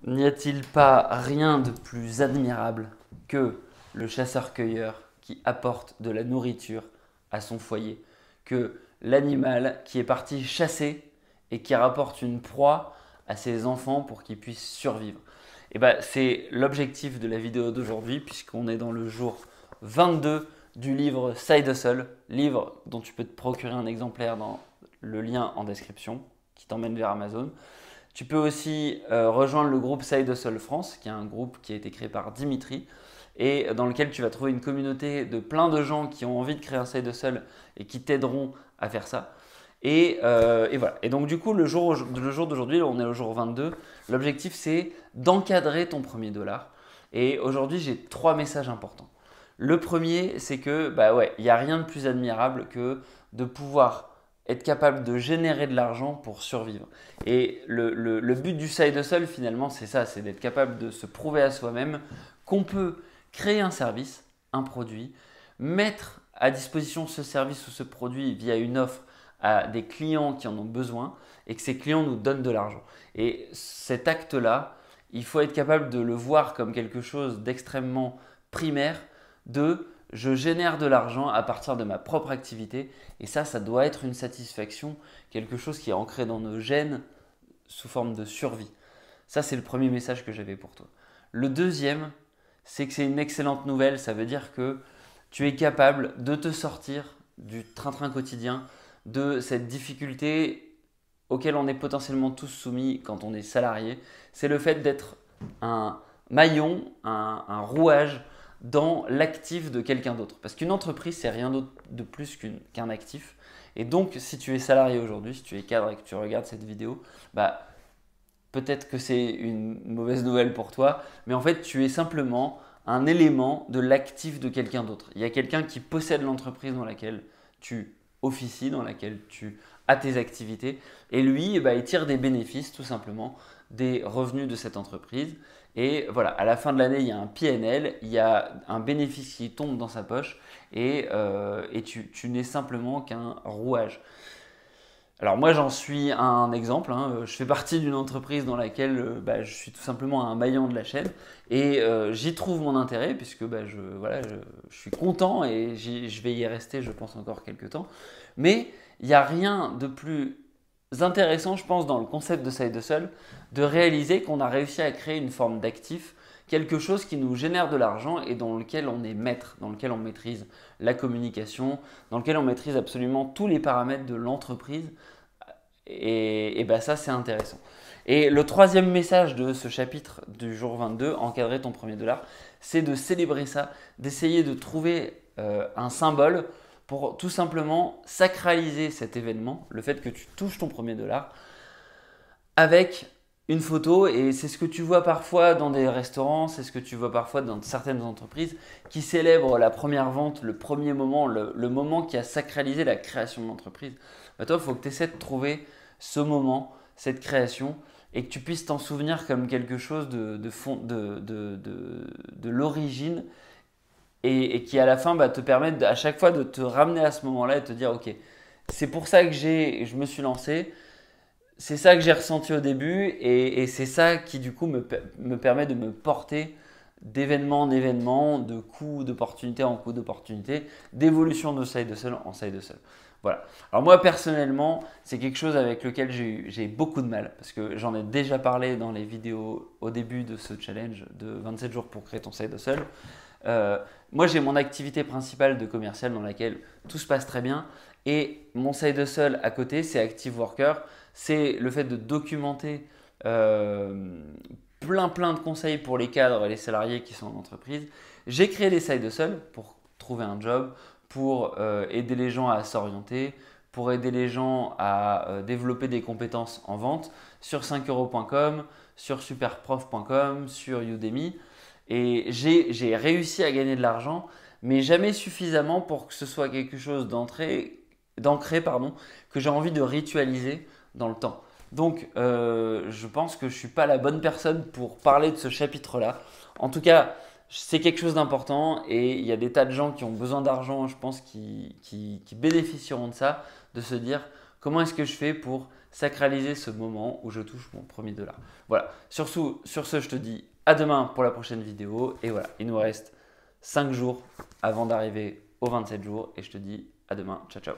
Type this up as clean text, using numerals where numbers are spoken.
N'y a-t-il pas rien de plus admirable que le chasseur-cueilleur qui apporte de la nourriture à son foyer, que l'animal qui est parti chasser et qui rapporte une proie à ses enfants pour qu'ils puissent survivre? Et ben, c'est l'objectif de la vidéo d'aujourd'hui puisqu'on est dans le jour 22 du livre Side Hustle, livre dont tu peux te procurer un exemplaire dans le lien en description qui t'emmène vers Amazon. Tu peux aussi rejoindre le groupe Side Hustle France, qui est un groupe qui a été créé par Dimitri et dans lequel tu vas trouver une communauté de plein de gens qui ont envie de créer un side hustle et qui t'aideront à faire ça. Et voilà. Et donc du coup, le jour d'aujourd'hui, on est au jour 22, l'objectif c'est d'encadrer ton premier dollar. Et aujourd'hui, j'ai trois messages importants. Le premier, c'est que bah ouais, il n'y a rien de plus admirable que de pouvoir être capable de générer de l'argent pour survivre. Et le but du side hustle, finalement, c'est ça, c'est d'être capable de se prouver à soi-même qu'on peut créer un service, un produit, mettre à disposition ce service ou ce produit via une offre à des clients qui en ont besoin et que ces clients nous donnent de l'argent. Et cet acte-là, il faut être capable de le voir comme quelque chose d'extrêmement primaire, de je génère de l'argent à partir de ma propre activité et ça doit être une satisfaction, quelque chose qui est ancré dans nos gènes sous forme de survie. Ça, c'est le premier message que j'avais pour toi. Le deuxième, c'est que c'est une excellente nouvelle. Ça veut dire que tu es capable de te sortir du train-train quotidien, de cette difficulté auquel on est potentiellement tous soumis quand on est salarié. C'est le fait d'être un maillon, un rouage dans l'actif de quelqu'un d'autre. Parce qu'une entreprise, c'est rien d'autre de plus qu'un actif. Et donc, si tu es salarié aujourd'hui, si tu es cadre et que tu regardes cette vidéo, bah, peut-être que c'est une mauvaise nouvelle pour toi, mais en fait, tu es simplement un élément de l'actif de quelqu'un d'autre. Il y a quelqu'un qui possède l'entreprise dans laquelle tu officies, dans laquelle tu as tes activités, et lui, eh ben, il tire des bénéfices tout simplement des revenus de cette entreprise. Et voilà, à la fin de l'année, il y a un PNL, il y a un bénéfice qui tombe dans sa poche, et tu n'es simplement qu'un rouage. Alors moi j'en suis un exemple, hein. Je fais partie d'une entreprise dans laquelle bah, je suis tout simplement un maillon de la chaîne et j'y trouve mon intérêt puisque bah, voilà, je suis content et je vais y rester je pense encore quelques temps. Mais il n'y a rien de plus intéressant je pense dans le concept de Side Hustle de réaliser qu'on a réussi à créer une forme d'actif, quelque chose qui nous génère de l'argent et dans lequel on est maître, dans lequel on maîtrise la communication, dans lequel on maîtrise absolument tous les paramètres de l'entreprise. Et bah ça, c'est intéressant. Et le troisième message de ce chapitre du jour 22, encadrer ton premier dollar, c'est de célébrer ça, d'essayer de trouver un symbole pour tout simplement sacraliser cet événement, le fait que tu touches ton premier dollar, avec une photo. Et c'est ce que tu vois parfois dans des restaurants, c'est ce que tu vois parfois dans certaines entreprises qui célèbrent la première vente, le premier moment, le moment qui a sacralisé la création de l'entreprise. Bah toi, il faut que tu essaies de trouver ce moment, cette création, et que tu puisses t'en souvenir comme quelque chose de l'origine et qui à la fin te permettre à chaque fois de te ramener à ce moment-là et de te dire ok, c'est pour ça que je me suis lancé, c'est ça que j'ai ressenti au début et c'est ça qui du coup me permet de me porter d'événement en événement, de coup d'opportunité en coup d'opportunité, d'évolution de side hustle en side hustle. Voilà. Alors moi personnellement, c'est quelque chose avec lequel j'ai beaucoup de mal parce que j'en ai déjà parlé dans les vidéos au début de ce challenge de 27 jours pour créer ton side hustle. Euh, Moi j'ai mon activité principale de commercial dans laquelle tout se passe très bien et mon side hustle à côté c'est Active Worker, c'est le fait de documenter euh, plein de conseils pour les cadres et les salariés qui sont en entreprise. J'ai créé des side hustles pour trouver un job, pour aider les gens à s'orienter, pour aider les gens à développer des compétences en vente sur 5euros.com, sur superprof.com, sur Udemy. Et j'ai réussi à gagner de l'argent, mais jamais suffisamment pour que ce soit quelque chose d'ancré, pardon, que j'ai envie de ritualiser dans le temps. Donc, je pense que je ne suis pas la bonne personne pour parler de ce chapitre-là. En tout cas, c'est quelque chose d'important et il y a des tas de gens qui ont besoin d'argent, je pense, qui bénéficieront de ça, de se dire comment est-ce que je fais pour sacraliser ce moment où je touche mon premier dollar. Voilà, sur ce, je te dis à demain pour la prochaine vidéo. Et voilà, il nous reste 5 jours avant d'arriver aux 27 jours. Et je te dis à demain. Ciao, ciao.